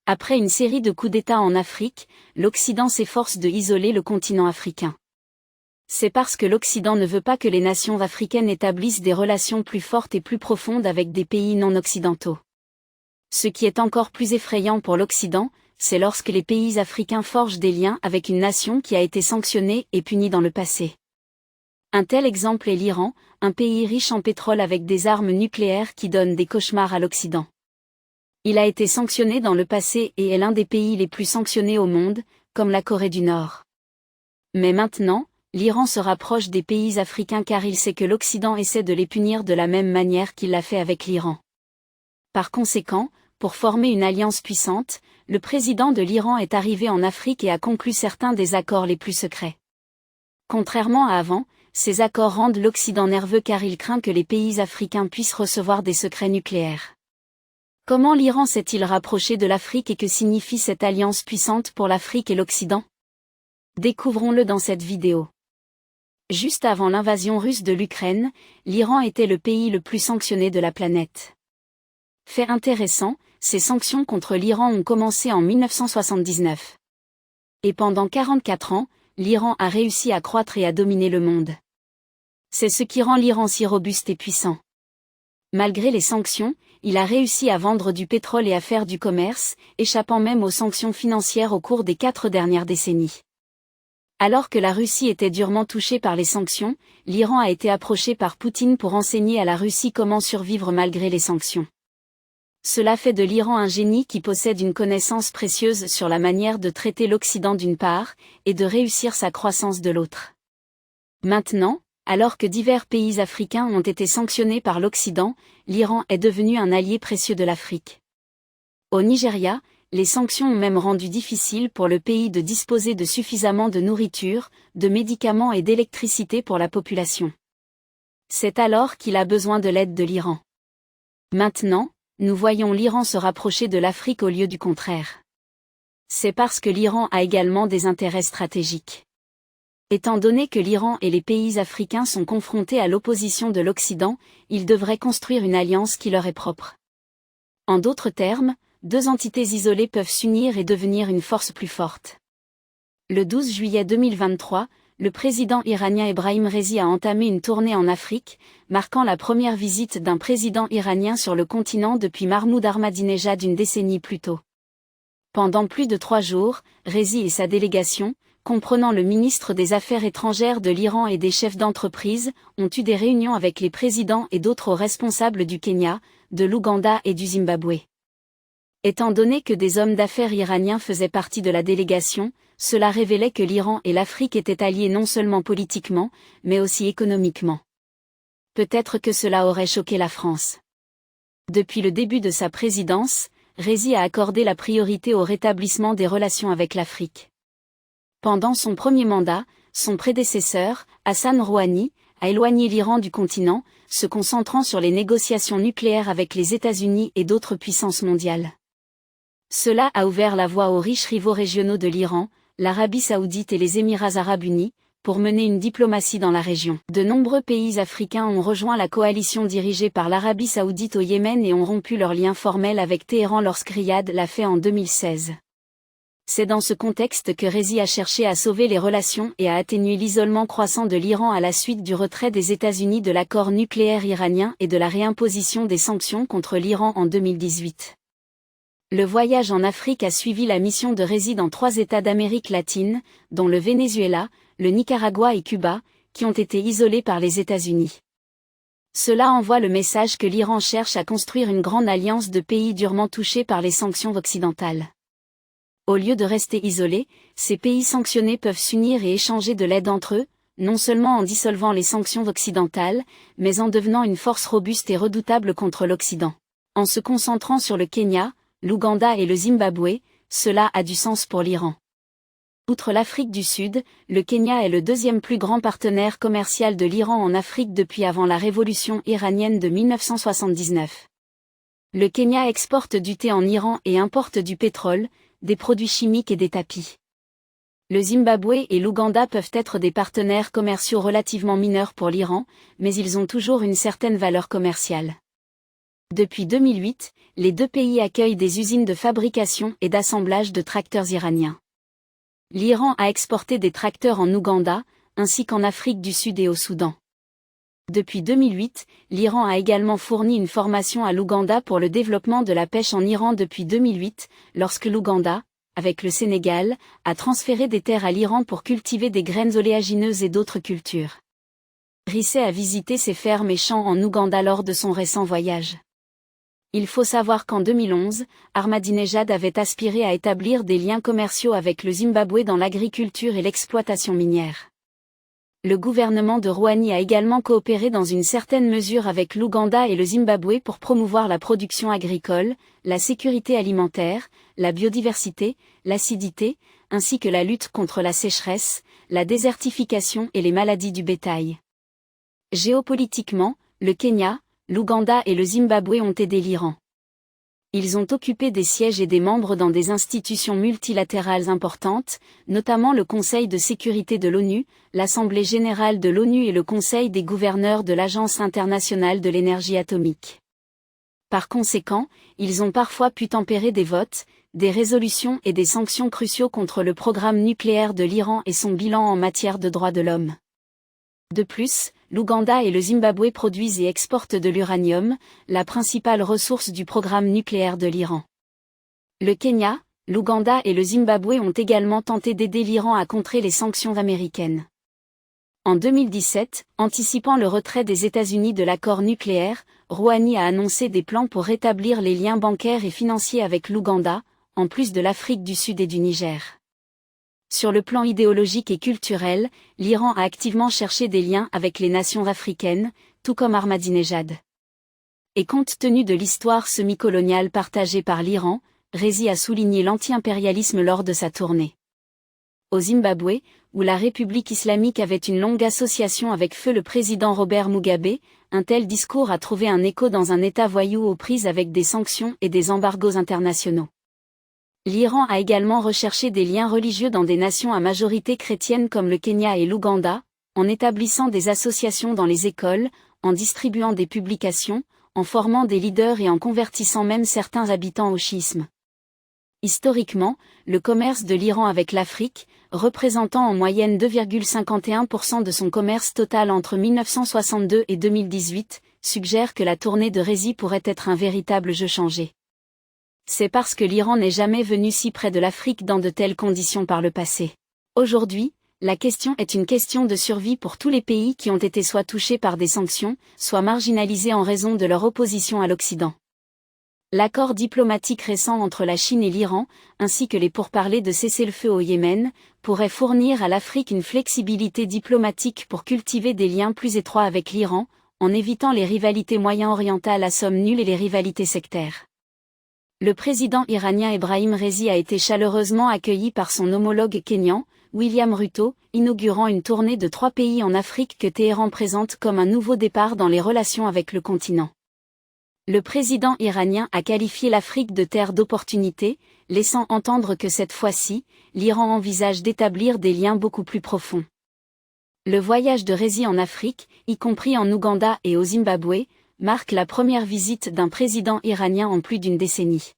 Après une série de coups d'État en Afrique, l'Occident s'efforce de isoler le continent africain. C'est parce que l'Occident ne veut pas que les nations africaines établissent des relations plus fortes et plus profondes avec des pays non occidentaux. Ce qui est encore plus effrayant pour l'Occident, c'est lorsque les pays africains forgent des liens avec une nation qui a été sanctionnée et punie dans le passé. Un tel exemple est l'Iran, un pays riche en pétrole avec des armes nucléaires qui donnent des cauchemars à l'Occident. Il a été sanctionné dans le passé et est l'un des pays les plus sanctionnés au monde, comme la Corée du Nord. Mais maintenant, l'Iran se rapproche des pays africains car il sait que l'Occident essaie de les punir de la même manière qu'il l'a fait avec l'Iran. Par conséquent, pour former une alliance puissante, le président de l'Iran est arrivé en Afrique et a conclu certains des accords les plus secrets. Contrairement à avant, ces accords rendent l'Occident nerveux car il craint que les pays africains puissent recevoir des secrets nucléaires. Comment l'Iran s'est-il rapproché de l'Afrique et que signifie cette alliance puissante pour l'Afrique et l'Occident? Découvrons-le dans cette vidéo. Juste avant l'invasion russe de l'Ukraine, l'Iran était le pays le plus sanctionné de la planète. Fait intéressant, ces sanctions contre l'Iran ont commencé en 1979. Et pendant 44 ans, l'Iran a réussi à croître et à dominer le monde. C'est ce qui rend l'Iran si robuste et puissant. Malgré les sanctions, il a réussi à vendre du pétrole et à faire du commerce, échappant même aux sanctions financières au cours des 4 dernières décennies. Alors que la Russie était durement touchée par les sanctions, l'Iran a été approché par Poutine pour enseigner à la Russie comment survivre malgré les sanctions. Cela fait de l'Iran un génie qui possède une connaissance précieuse sur la manière de traiter l'Occident d'une part, et de réussir sa croissance de l'autre. Maintenant, alors que divers pays africains ont été sanctionnés par l'Occident, l'Iran est devenu un allié précieux de l'Afrique. Au Nigeria, les sanctions ont même rendu difficile pour le pays de disposer de suffisamment de nourriture, de médicaments et d'électricité pour la population. C'est alors qu'il a besoin de l'aide de l'Iran. Maintenant, nous voyons l'Iran se rapprocher de l'Afrique au lieu du contraire. C'est parce que l'Iran a également des intérêts stratégiques. Étant donné que l'Iran et les pays africains sont confrontés à l'opposition de l'Occident, ils devraient construire une alliance qui leur est propre. En d'autres termes, 2 entités isolées peuvent s'unir et devenir une force plus forte. Le 12 juillet 2023, le président iranien Ebrahim Raisi a entamé une tournée en Afrique, marquant la première visite d'un président iranien sur le continent depuis Mahmoud Ahmadinejad une décennie plus tôt. Pendant plus de 3 jours, Raisi et sa délégation, comprenant le ministre des Affaires étrangères de l'Iran et des chefs d'entreprise, ont eu des réunions avec les présidents et d'autres responsables du Kenya, de l'Ouganda et du Zimbabwe. Étant donné que des hommes d'affaires iraniens faisaient partie de la délégation, cela révélait que l'Iran et l'Afrique étaient alliés non seulement politiquement, mais aussi économiquement. Peut-être que cela aurait choqué la France. Depuis le début de sa présidence, Raisi a accordé la priorité au rétablissement des relations avec l'Afrique. Pendant son premier mandat, son prédécesseur, Hassan Rouhani, a éloigné l'Iran du continent, se concentrant sur les négociations nucléaires avec les États-Unis et d'autres puissances mondiales. Cela a ouvert la voie aux riches rivaux régionaux de l'Iran, l'Arabie Saoudite et les Émirats Arabes Unis, pour mener une diplomatie dans la région. De nombreux pays africains ont rejoint la coalition dirigée par l'Arabie Saoudite au Yémen et ont rompu leurs liens formels avec Téhéran lorsque Riyad l'a fait en 2016. C'est dans ce contexte que Raisi a cherché à sauver les relations et à atténuer l'isolement croissant de l'Iran à la suite du retrait des États-Unis de l'accord nucléaire iranien et de la réimposition des sanctions contre l'Iran en 2018. Le voyage en Afrique a suivi la mission de Raisi dans 3 États d'Amérique latine, dont le Venezuela, le Nicaragua et Cuba, qui ont été isolés par les États-Unis. Cela envoie le message que l'Iran cherche à construire une grande alliance de pays durement touchés par les sanctions occidentales. Au lieu de rester isolés, ces pays sanctionnés peuvent s'unir et échanger de l'aide entre eux, non seulement en dissolvant les sanctions occidentales, mais en devenant une force robuste et redoutable contre l'Occident. En se concentrant sur le Kenya, l'Ouganda et le Zimbabwe, cela a du sens pour l'Iran. Outre l'Afrique du Sud, le Kenya est le 2e plus grand partenaire commercial de l'Iran en Afrique depuis avant la révolution iranienne de 1979. Le Kenya exporte du thé en Iran et importe du pétrole, des produits chimiques et des tapis. Le Zimbabwe et l'Ouganda peuvent être des partenaires commerciaux relativement mineurs pour l'Iran, mais ils ont toujours une certaine valeur commerciale. Depuis 2008, les deux pays accueillent des usines de fabrication et d'assemblage de tracteurs iraniens. L'Iran a exporté des tracteurs en Ouganda, ainsi qu'en Afrique du Sud et au Soudan. Depuis 2008, l'Iran a également fourni une formation à l'Ouganda pour le développement de la pêche en Iran depuis 2008, lorsque l'Ouganda, avec le Sénégal, a transféré des terres à l'Iran pour cultiver des graines oléagineuses et d'autres cultures. Risset a visité ces fermes et champs en Ouganda lors de son récent voyage. Il faut savoir qu'en 2011, Ahmadinejad avait aspiré à établir des liens commerciaux avec le Zimbabwe dans l'agriculture et l'exploitation minière. Le gouvernement de Rouhani a également coopéré dans une certaine mesure avec l'Ouganda et le Zimbabwe pour promouvoir la production agricole, la sécurité alimentaire, la biodiversité, l'acidité, ainsi que la lutte contre la sécheresse, la désertification et les maladies du bétail. Géopolitiquement, le Kenya, l'Ouganda et le Zimbabwe ont aidé l'Iran. Ils ont occupé des sièges et des membres dans des institutions multilatérales importantes, notamment le Conseil de sécurité de l'ONU, l'Assemblée générale de l'ONU et le Conseil des gouverneurs de l'Agence internationale de l'énergie atomique. Par conséquent, ils ont parfois pu tempérer des votes, des résolutions et des sanctions cruciaux contre le programme nucléaire de l'Iran et son bilan en matière de droits de l'homme. De plus, l'Ouganda et le Zimbabwe produisent et exportent de l'uranium, la principale ressource du programme nucléaire de l'Iran. Le Kenya, l'Ouganda et le Zimbabwe ont également tenté d'aider l'Iran à contrer les sanctions américaines. En 2017, anticipant le retrait des États-Unis de l'accord nucléaire, Rouhani a annoncé des plans pour rétablir les liens bancaires et financiers avec l'Ouganda, en plus de l'Afrique du Sud et du Niger. Sur le plan idéologique et culturel, l'Iran a activement cherché des liens avec les nations africaines, tout comme Ahmadinejad. Et compte tenu de l'histoire semi-coloniale partagée par l'Iran, Rézi a souligné l'anti-impérialisme lors de sa tournée. Au Zimbabwe, où la République islamique avait une longue association avec feu le président Robert Mugabe, un tel discours a trouvé un écho dans un État voyou aux prises avec des sanctions et des embargos internationaux. L'Iran a également recherché des liens religieux dans des nations à majorité chrétienne comme le Kenya et l'Ouganda, en établissant des associations dans les écoles, en distribuant des publications, en formant des leaders et en convertissant même certains habitants au chiisme. Historiquement, le commerce de l'Iran avec l'Afrique, représentant en moyenne 2,51% de son commerce total entre 1962 et 2018, suggère que la tournée de Rézi pourrait être un véritable jeu changé. C'est parce que l'Iran n'est jamais venu si près de l'Afrique dans de telles conditions par le passé. Aujourd'hui, la question est une question de survie pour tous les pays qui ont été soit touchés par des sanctions, soit marginalisés en raison de leur opposition à l'Occident. L'accord diplomatique récent entre la Chine et l'Iran, ainsi que les pourparlers de cessez-le-feu au Yémen, pourraient fournir à l'Afrique une flexibilité diplomatique pour cultiver des liens plus étroits avec l'Iran, en évitant les rivalités moyen-orientales à somme nulle et les rivalités sectaires. Le président iranien Ebrahim Rézi a été chaleureusement accueilli par son homologue kényan, William Ruto, inaugurant une tournée de 3 pays en Afrique que Téhéran présente comme un nouveau départ dans les relations avec le continent. Le président iranien a qualifié l'Afrique de terre d'opportunité, laissant entendre que cette fois-ci, l'Iran envisage d'établir des liens beaucoup plus profonds. Le voyage de Rézi en Afrique, y compris en Ouganda et au Zimbabwe, marque la première visite d'un président iranien en plus d'une décennie.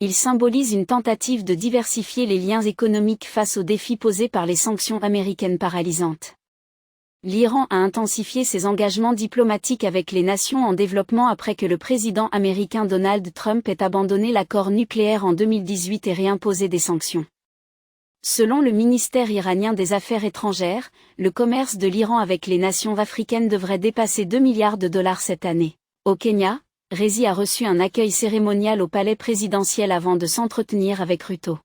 Il symbolise une tentative de diversifier les liens économiques face aux défis posés par les sanctions américaines paralysantes. L'Iran a intensifié ses engagements diplomatiques avec les nations en développement après que le président américain Donald Trump ait abandonné l'accord nucléaire en 2018 et réimposé des sanctions. Selon le ministère iranien des Affaires étrangères, le commerce de l'Iran avec les nations africaines devrait dépasser 2 milliards de dollars cette année. Au Kenya, Rézi a reçu un accueil cérémonial au palais présidentiel avant de s'entretenir avec Ruto.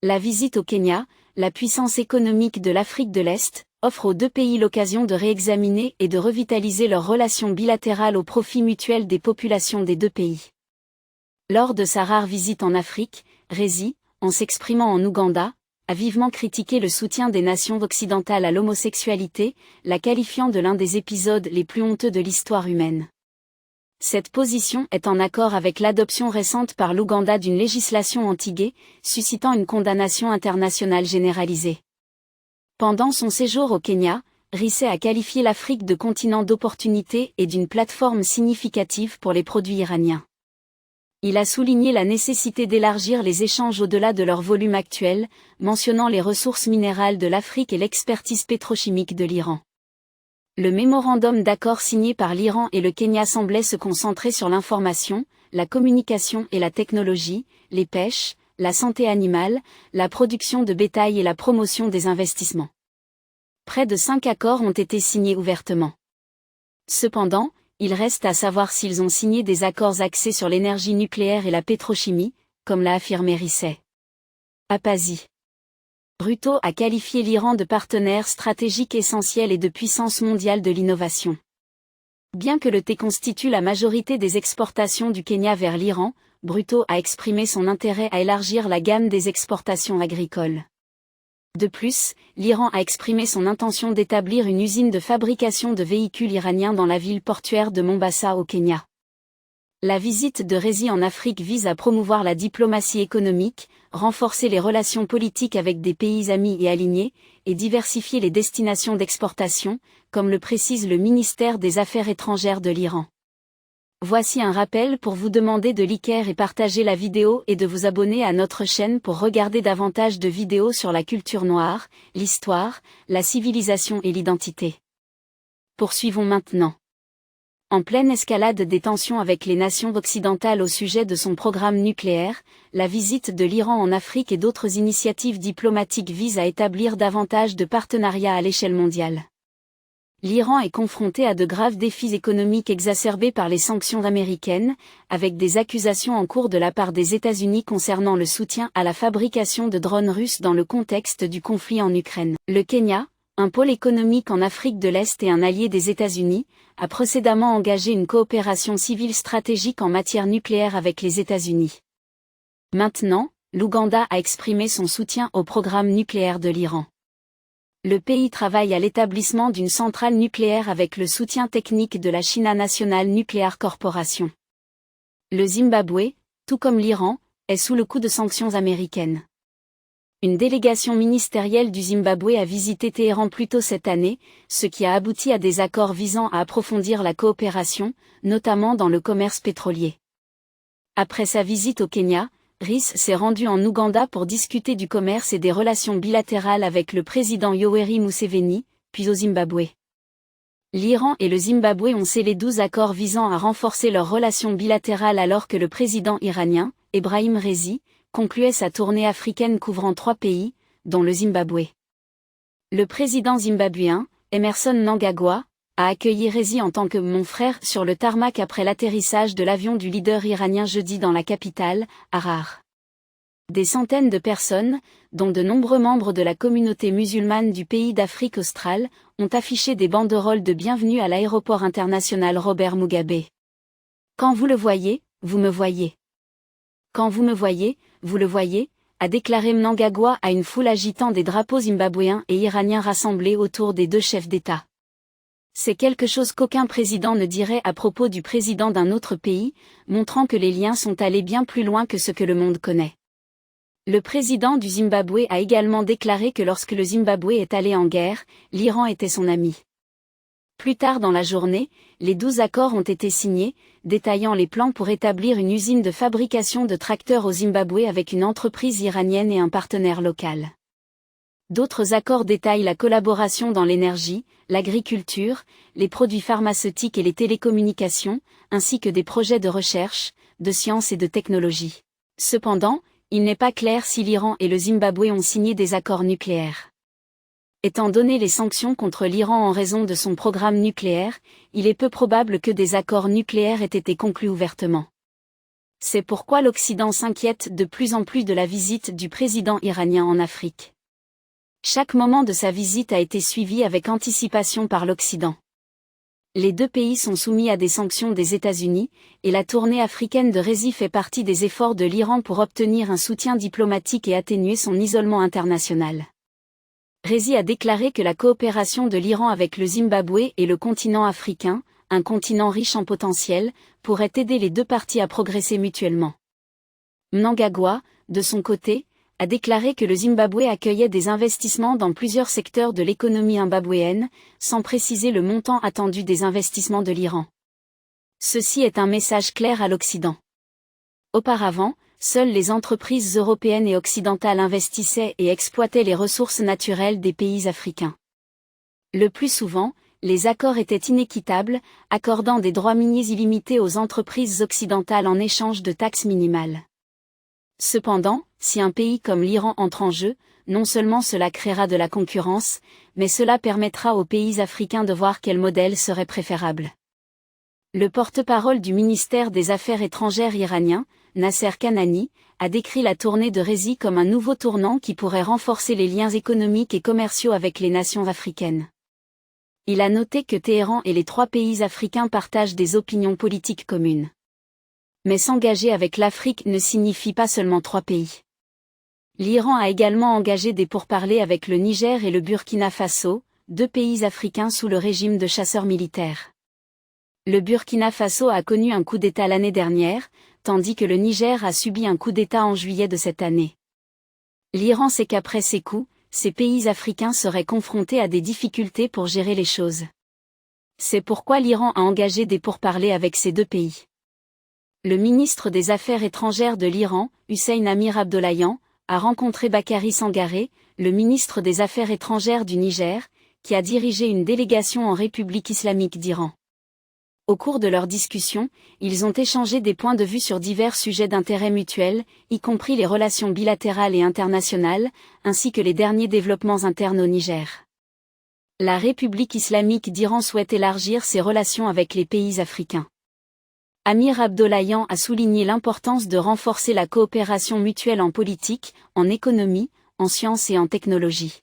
La visite au Kenya, la puissance économique de l'Afrique de l'Est, offre aux deux pays l'occasion de réexaminer et de revitaliser leurs relations bilatérales au profit mutuel des populations des deux pays. Lors de sa rare visite en Afrique, Rézi, en s'exprimant en Ouganda, a vivement critiqué le soutien des nations occidentales à l'homosexualité, la qualifiant de l'un des épisodes les plus honteux de l'histoire humaine. Cette position est en accord avec l'adoption récente par l'Ouganda d'une législation anti-gay, suscitant une condamnation internationale généralisée. Pendant son séjour au Kenya, Risset a qualifié l'Afrique de continent d'opportunités et d'une plateforme significative pour les produits iraniens. Il a souligné la nécessité d'élargir les échanges au-delà de leur volume actuel, mentionnant les ressources minérales de l'Afrique et l'expertise pétrochimique de l'Iran. Le mémorandum d'accord signé par l'Iran et le Kenya semblait se concentrer sur l'information, la communication et la technologie, les pêches, la santé animale, la production de bétail et la promotion des investissements. Près de 5 accords ont été signés ouvertement. Cependant, il reste à savoir s'ils ont signé des accords axés sur l'énergie nucléaire et la pétrochimie, comme l'a affirmé Risset. Apasie. Brutto a qualifié l'Iran de partenaire stratégique essentiel et de puissance mondiale de l'innovation. Bien que le thé constitue la majorité des exportations du Kenya vers l'Iran, Brutto a exprimé son intérêt à élargir la gamme des exportations agricoles. De plus, l'Iran a exprimé son intention d'établir une usine de fabrication de véhicules iraniens dans la ville portuaire de Mombasa au Kenya. La visite de Rési en Afrique vise à promouvoir la diplomatie économique, renforcer les relations politiques avec des pays amis et alignés, et diversifier les destinations d'exportation, comme le précise le ministère des Affaires étrangères de l'Iran. Voici un rappel pour vous demander de liker et partager la vidéo et de vous abonner à notre chaîne pour regarder davantage de vidéos sur la culture noire, l'histoire, la civilisation et l'identité. Poursuivons maintenant. En pleine escalade des tensions avec les nations occidentales au sujet de son programme nucléaire, la visite de l'Iran en Afrique et d'autres initiatives diplomatiques visent à établir davantage de partenariats à l'échelle mondiale. L'Iran est confronté à de graves défis économiques exacerbés par les sanctions américaines, avec des accusations en cours de la part des États-Unis concernant le soutien à la fabrication de drones russes dans le contexte du conflit en Ukraine. Le Kenya, un pôle économique en Afrique de l'Est et un allié des États-Unis, a précédemment engagé une coopération civile stratégique en matière nucléaire avec les États-Unis. Maintenant, l'Ouganda a exprimé son soutien au programme nucléaire de l'Iran. Le pays travaille à l'établissement d'une centrale nucléaire avec le soutien technique de la China National Nuclear Corporation. Le Zimbabwe, tout comme l'Iran, est sous le coup de sanctions américaines. Une délégation ministérielle du Zimbabwe a visité Téhéran plus tôt cette année, ce qui a abouti à des accords visant à approfondir la coopération, notamment dans le commerce pétrolier. Après sa visite au Kenya, Risset s'est rendu en Ouganda pour discuter du commerce et des relations bilatérales avec le président Yoweri Museveni, puis au Zimbabwe. L'Iran et le Zimbabwe ont scellé 12 accords visant à renforcer leurs relations bilatérales alors que le président iranien, Ebrahim Raisi, concluait sa tournée africaine couvrant 3 pays, dont le Zimbabwe. Le président zimbabwéen, Emmerson Mnangagwa, a accueilli Raisi en tant que « mon frère » sur le tarmac après l'atterrissage de l'avion du leader iranien jeudi dans la capitale, Harar. Des centaines de personnes, dont de nombreux membres de la communauté musulmane du pays d'Afrique australe, ont affiché des banderoles de bienvenue à l'aéroport international Robert Mugabe. Quand vous le voyez, vous me voyez. Quand vous me voyez, vous le voyez, a déclaré Mnangagwa à une foule agitant des drapeaux zimbabwéens et iraniens rassemblés autour des deux chefs d'État. C'est quelque chose qu'aucun président ne dirait à propos du président d'un autre pays, montrant que les liens sont allés bien plus loin que ce que le monde connaît. Le président du Zimbabwe a également déclaré que lorsque le Zimbabwe est allé en guerre, l'Iran était son ami. Plus tard dans la journée, les 12 accords ont été signés, détaillant les plans pour établir une usine de fabrication de tracteurs au Zimbabwe avec une entreprise iranienne et un partenaire local. D'autres accords détaillent la collaboration dans l'énergie, l'agriculture, les produits pharmaceutiques et les télécommunications, ainsi que des projets de recherche, de sciences et de technologie. Cependant, il n'est pas clair si l'Iran et le Zimbabwe ont signé des accords nucléaires. Étant donné les sanctions contre l'Iran en raison de son programme nucléaire, il est peu probable que des accords nucléaires aient été conclus ouvertement. C'est pourquoi l'Occident s'inquiète de plus en plus de la visite du président iranien en Afrique. Chaque moment de sa visite a été suivi avec anticipation par l'Occident. Les deux pays sont soumis à des sanctions des États-Unis, et la tournée africaine de Raisi fait partie des efforts de l'Iran pour obtenir un soutien diplomatique et atténuer son isolement international. Raisi a déclaré que la coopération de l'Iran avec le Zimbabwe et le continent africain, un continent riche en potentiel, pourrait aider les deux parties à progresser mutuellement. Mnangagwa, de son côté, a déclaré que le Zimbabwe accueillait des investissements dans plusieurs secteurs de l'économie zimbabwéenne, sans préciser le montant attendu des investissements de l'Iran. Ceci est un message clair à l'Occident. Auparavant, seules les entreprises européennes et occidentales investissaient et exploitaient les ressources naturelles des pays africains. Le plus souvent, les accords étaient inéquitables, accordant des droits miniers illimités aux entreprises occidentales en échange de taxes minimales. Cependant, si un pays comme l'Iran entre en jeu, non seulement cela créera de la concurrence, mais cela permettra aux pays africains de voir quel modèle serait préférable. Le porte-parole du ministère des Affaires étrangères iranien, Nasser Kanani, a décrit la tournée de Rezi comme un nouveau tournant qui pourrait renforcer les liens économiques et commerciaux avec les nations africaines. Il a noté que Téhéran et les 3 pays africains partagent des opinions politiques communes. Mais s'engager avec l'Afrique ne signifie pas seulement 3 pays. L'Iran a également engagé des pourparlers avec le Niger et le Burkina Faso, 2 pays africains sous le régime de chasseurs militaires. Le Burkina Faso a connu un coup d'État l'année dernière, tandis que le Niger a subi un coup d'État en juillet de cette année. L'Iran sait qu'après ces coups, ces pays africains seraient confrontés à des difficultés pour gérer les choses. C'est pourquoi l'Iran a engagé des pourparlers avec ces 2 pays. Le ministre des Affaires étrangères de l'Iran, Hussein Amir Abdollahian, a rencontré Bakary Sangaré, le ministre des Affaires étrangères du Niger, qui a dirigé une délégation en République islamique d'Iran. Au cours de leur discussion, ils ont échangé des points de vue sur divers sujets d'intérêt mutuel, y compris les relations bilatérales et internationales, ainsi que les derniers développements internes au Niger. La République islamique d'Iran souhaite élargir ses relations avec les pays africains. Amir Abdollahian a souligné l'importance de renforcer la coopération mutuelle en politique, en économie, en sciences et en technologie.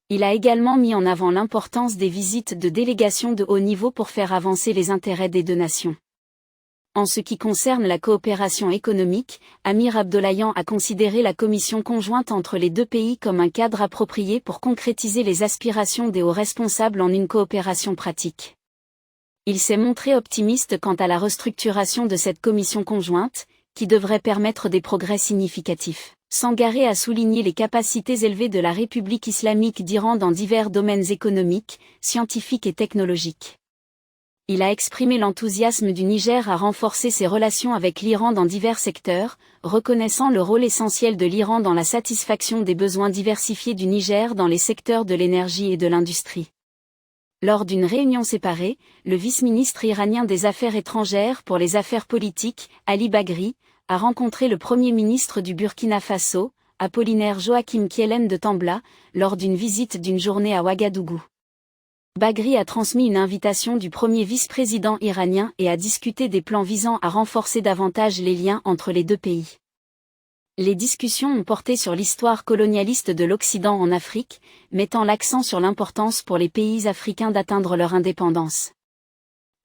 Il a également mis en avant l'importance des visites de délégations de haut niveau pour faire avancer les intérêts des 2 nations. En ce qui concerne la coopération économique, Amir Abdollahian a considéré la commission conjointe entre les 2 pays comme un cadre approprié pour concrétiser les aspirations des hauts responsables en une coopération pratique. Il s'est montré optimiste quant à la restructuration de cette commission conjointe, qui devrait permettre des progrès significatifs. Sangaré a souligné les capacités élevées de la République islamique d'Iran dans divers domaines économiques, scientifiques et technologiques. Il a exprimé l'enthousiasme du Niger à renforcer ses relations avec l'Iran dans divers secteurs, reconnaissant le rôle essentiel de l'Iran dans la satisfaction des besoins diversifiés du Niger dans les secteurs de l'énergie et de l'industrie. Lors d'une réunion séparée, le vice-ministre iranien des Affaires étrangères pour les affaires politiques, Ali Bagri, a rencontré le Premier ministre du Burkina Faso, Apollinaire Joachim Kielen de Tambla, lors d'une visite d'une journée à Ouagadougou. Bagri a transmis une invitation du premier vice-président iranien et a discuté des plans visant à renforcer davantage les liens entre les 2 pays. Les discussions ont porté sur l'histoire colonialiste de l'Occident en Afrique, mettant l'accent sur l'importance pour les pays africains d'atteindre leur indépendance.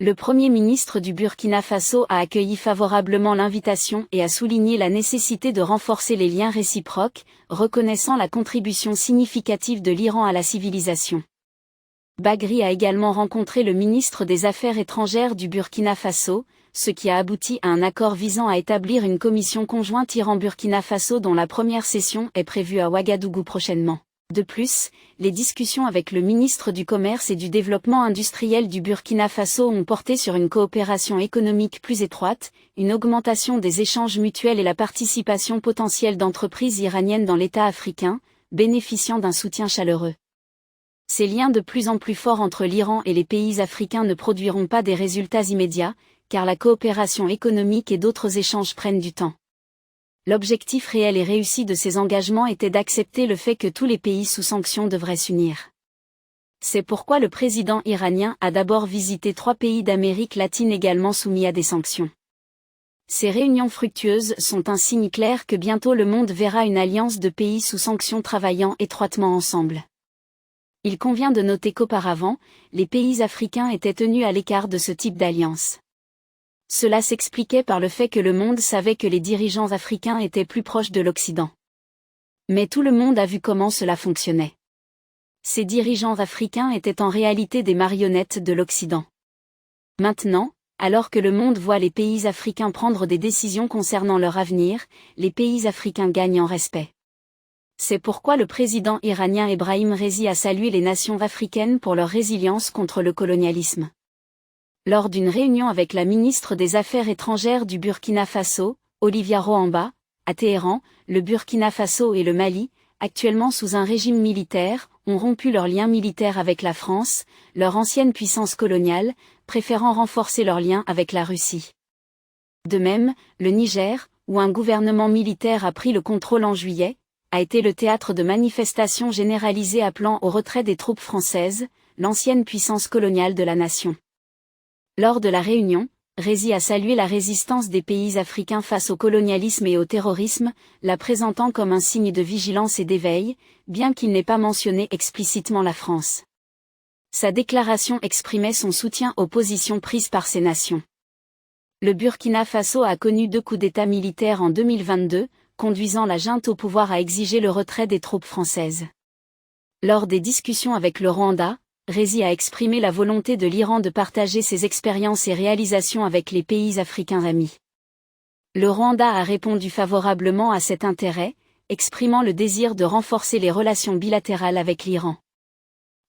Le Premier ministre du Burkina Faso a accueilli favorablement l'invitation et a souligné la nécessité de renforcer les liens réciproques, reconnaissant la contribution significative de l'Iran à la civilisation. Bagri a également rencontré le ministre des Affaires étrangères du Burkina Faso, ce qui a abouti à un accord visant à établir une commission conjointe Iran-Burkina Faso dont la première session est prévue à Ouagadougou prochainement. De plus, les discussions avec le ministre du Commerce et du Développement industriel du Burkina Faso ont porté sur une coopération économique plus étroite, une augmentation des échanges mutuels et la participation potentielle d'entreprises iraniennes dans l'État africain, bénéficiant d'un soutien chaleureux. Ces liens de plus en plus forts entre l'Iran et les pays africains ne produiront pas des résultats immédiats, car la coopération économique et d'autres échanges prennent du temps. L'objectif réel et réussi de ces engagements était d'accepter le fait que tous les pays sous sanctions devraient s'unir. C'est pourquoi le président iranien a d'abord visité 3 pays d'Amérique latine également soumis à des sanctions. Ces réunions fructueuses sont un signe clair que bientôt le monde verra une alliance de pays sous sanctions travaillant étroitement ensemble. Il convient de noter qu'auparavant, les pays africains étaient tenus à l'écart de ce type d'alliance. Cela s'expliquait par le fait que le monde savait que les dirigeants africains étaient plus proches de l'Occident. Mais tout le monde a vu comment cela fonctionnait. Ces dirigeants africains étaient en réalité des marionnettes de l'Occident. Maintenant, alors que le monde voit les pays africains prendre des décisions concernant leur avenir, les pays africains gagnent en respect. C'est pourquoi le président iranien Ebrahim Raisi a salué les nations africaines pour leur résilience contre le colonialisme. Lors d'une réunion avec la ministre des Affaires étrangères du Burkina Faso, Olivia Rohamba, à Téhéran, le Burkina Faso et le Mali, actuellement sous un régime militaire, ont rompu leurs liens militaires avec la France, leur ancienne puissance coloniale, préférant renforcer leurs liens avec la Russie. De même, le Niger, où un gouvernement militaire a pris le contrôle en juillet, a été le théâtre de manifestations généralisées appelant au retrait des troupes françaises, l'ancienne puissance coloniale de la nation. Lors de la réunion, Raisi a salué la résistance des pays africains face au colonialisme et au terrorisme, la présentant comme un signe de vigilance et d'éveil, bien qu'il n'ait pas mentionné explicitement la France. Sa déclaration exprimait son soutien aux positions prises par ces nations. Le Burkina Faso a connu 2 coups d'État militaires en 2022, conduisant la junte au pouvoir à exiger le retrait des troupes françaises. Lors des discussions avec le Rwanda, Raisi a exprimé la volonté de l'Iran de partager ses expériences et réalisations avec les pays africains amis. Le Rwanda a répondu favorablement à cet intérêt, exprimant le désir de renforcer les relations bilatérales avec l'Iran.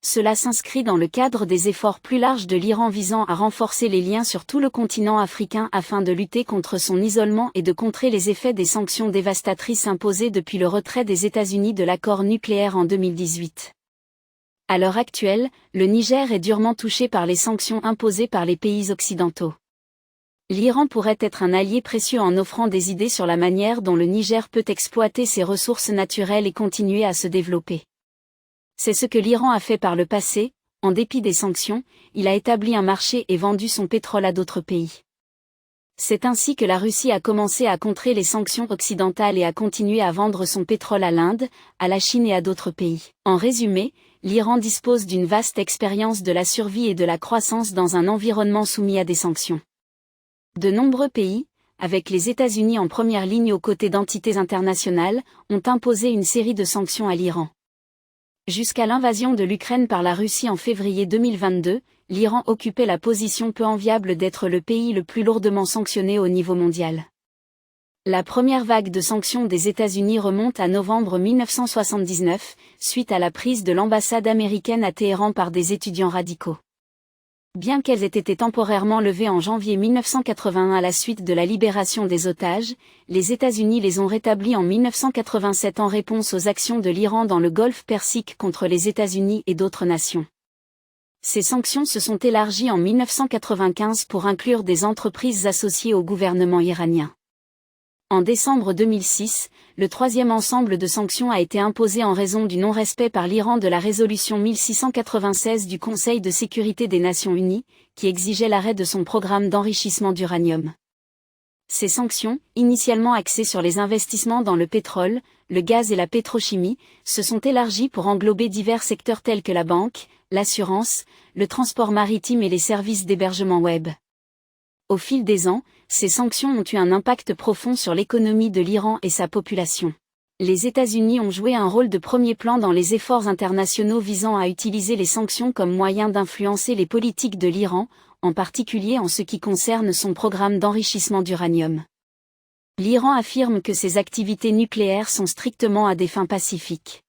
Cela s'inscrit dans le cadre des efforts plus larges de l'Iran visant à renforcer les liens sur tout le continent africain afin de lutter contre son isolement et de contrer les effets des sanctions dévastatrices imposées depuis le retrait des États-Unis de l'accord nucléaire en 2018. À l'heure actuelle, le Niger est durement touché par les sanctions imposées par les pays occidentaux. L'Iran pourrait être un allié précieux en offrant des idées sur la manière dont le Niger peut exploiter ses ressources naturelles et continuer à se développer. C'est ce que l'Iran a fait par le passé, en dépit des sanctions, il a établi un marché et vendu son pétrole à d'autres pays. C'est ainsi que la Russie a commencé à contrer les sanctions occidentales et a continué à vendre son pétrole à l'Inde, à la Chine et à d'autres pays. En résumé, l'Iran dispose d'une vaste expérience de la survie et de la croissance dans un environnement soumis à des sanctions. De nombreux pays, avec les États-Unis en première ligne aux côtés d'entités internationales, ont imposé une série de sanctions à l'Iran. Jusqu'à l'invasion de l'Ukraine par la Russie en février 2022, l'Iran occupait la position peu enviable d'être le pays le plus lourdement sanctionné au niveau mondial. La première vague de sanctions des États-Unis remonte à novembre 1979, suite à la prise de l'ambassade américaine à Téhéran par des étudiants radicaux. Bien qu'elles aient été temporairement levées en janvier 1981 à la suite de la libération des otages, les États-Unis les ont rétablies en 1987 en réponse aux actions de l'Iran dans le Golfe Persique contre les États-Unis et d'autres nations. Ces sanctions se sont élargies en 1995 pour inclure des entreprises associées au gouvernement iranien. En décembre 2006, le 3e ensemble de sanctions a été imposé en raison du non-respect par l'Iran de la résolution 1696 du Conseil de sécurité des Nations Unies, qui exigeait l'arrêt de son programme d'enrichissement d'uranium. Ces sanctions, initialement axées sur les investissements dans le pétrole, le gaz et la pétrochimie, se sont élargies pour englober divers secteurs tels que la banque, l'assurance, le transport maritime et les services d'hébergement web. Au fil des ans, ces sanctions ont eu un impact profond sur l'économie de l'Iran et sa population. Les États-Unis ont joué un rôle de premier plan dans les efforts internationaux visant à utiliser les sanctions comme moyen d'influencer les politiques de l'Iran, en particulier en ce qui concerne son programme d'enrichissement d'uranium. L'Iran affirme que ses activités nucléaires sont strictement à des fins pacifiques.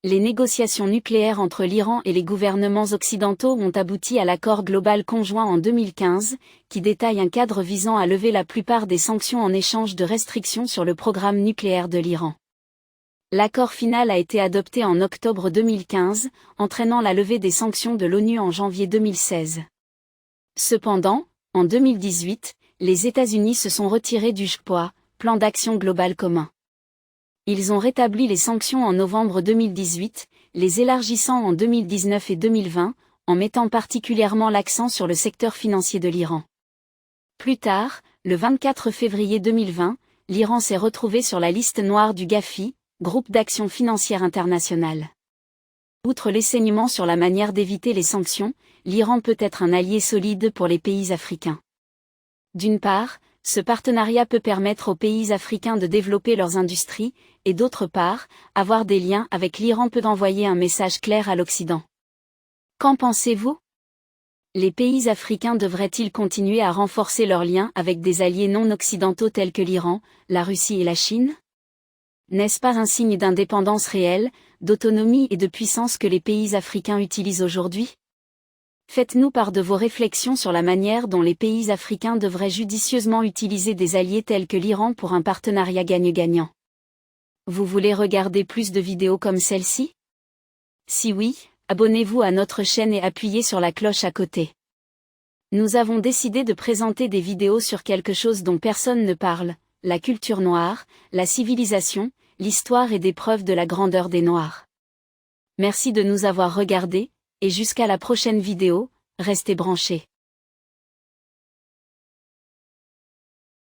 Les négociations nucléaires entre l'Iran et les gouvernements occidentaux ont abouti à l'accord global conjoint en 2015, qui détaille un cadre visant à lever la plupart des sanctions en échange de restrictions sur le programme nucléaire de l'Iran. L'accord final a été adopté en octobre 2015, entraînant la levée des sanctions de l'ONU en janvier 2016. Cependant, en 2018, les États-Unis se sont retirés du JPOA, plan d'action global commun. Ils ont rétabli les sanctions en novembre 2018, les élargissant en 2019 et 2020, en mettant particulièrement l'accent sur le secteur financier de l'Iran. Plus tard, le 24 février 2020, l'Iran s'est retrouvé sur la liste noire du GAFI, Groupe d'action financière internationale. Outre les saignements sur la manière d'éviter les sanctions, l'Iran peut être un allié solide pour les pays africains. D'une part, ce partenariat peut permettre aux pays africains de développer leurs industries, et d'autre part, avoir des liens avec l'Iran peut envoyer un message clair à l'Occident. Qu'en pensez-vous ? Les pays africains devraient-ils continuer à renforcer leurs liens avec des alliés non occidentaux tels que l'Iran, la Russie et la Chine ? N'est-ce pas un signe d'indépendance réelle, d'autonomie et de puissance que les pays africains utilisent aujourd'hui? Faites-nous part de vos réflexions sur la manière dont les pays africains devraient judicieusement utiliser des alliés tels que l'Iran pour un partenariat gagne-gagnant. Vous voulez regarder plus de vidéos comme celle-ci? Si oui, abonnez-vous à notre chaîne et appuyez sur la cloche à côté. Nous avons décidé de présenter des vidéos sur quelque chose dont personne ne parle, la culture noire, la civilisation, l'histoire et des preuves de la grandeur des Noirs. Merci de nous avoir regardés, et jusqu'à la prochaine vidéo, restez branchés.